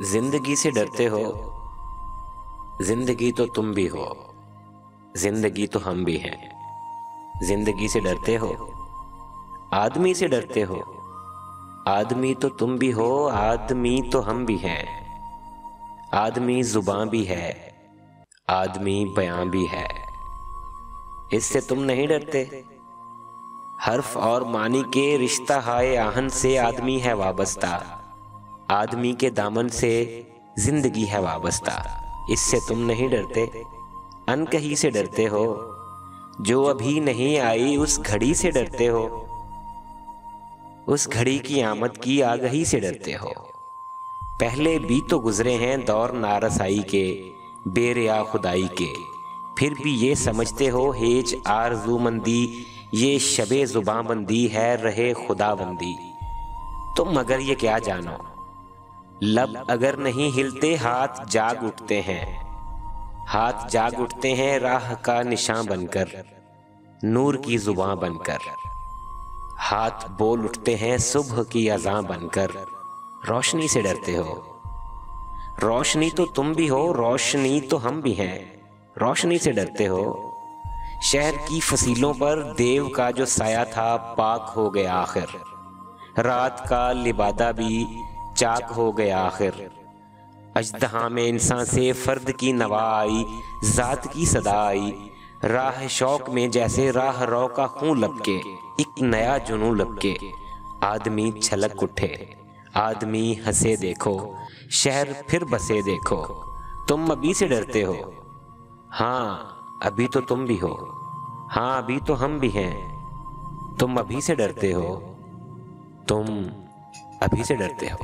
जिंदगी से डरते हो, जिंदगी तो तुम भी हो, जिंदगी तो हम भी हैं। जिंदगी से डरते हो, आदमी से डरते हो, आदमी तो तुम भी हो, आदमी तो हम भी हैं। आदमी जुबान भी है, आदमी बयां भी है। इससे तुम नहीं डरते। हर्फ और मानी के रिश्ता हाय आहन से आदमी है वाबस्ता। आदमी के दामन से जिंदगी है वाबस्ता। इससे तुम नहीं डरते। अनकही से डरते हो, जो अभी नहीं आई उस घड़ी से डरते हो। उस घड़ी की आमद की आगही से डरते हो। पहले भी तो गुजरे हैं दौर नारसाई के, बेरिया खुदाई के। फिर भी ये समझते हो हेज आरज़ूमंदी, ये शबे जुबांबंदी है रहे खुदाबंदी। तुम मगर ये क्या जानो, लब अगर नहीं हिलते हाथ जाग उठते हैं। हाथ जाग उठते हैं राह का निशान बनकर, नूर की जुबां बनकर। हाथ बोल उठते हैं सुबह की अज़ां बनकर। रोशनी से डरते हो, रोशनी तो तुम भी हो, रोशनी तो हम भी हैं। रोशनी से डरते हो। शहर की फसीलों पर देव का जो साया था पाक हो गया आखिर। रात का लिबादा भी चाक हो गया आखिर। अजदहा में इंसान से फर्द की नवा आई, जात की सदा आई। राह शौक में जैसे राह रो का खून लपके, एक नया जुनू लपके। आदमी छलक उठे, आदमी हंसे देखो, शहर फिर बसे देखो। तुम अभी से डरते हो, हाँ अभी तो तुम भी हो, हाँ अभी तो हम भी हैं। तुम अभी से डरते हो, तुम अभी से डरते हो।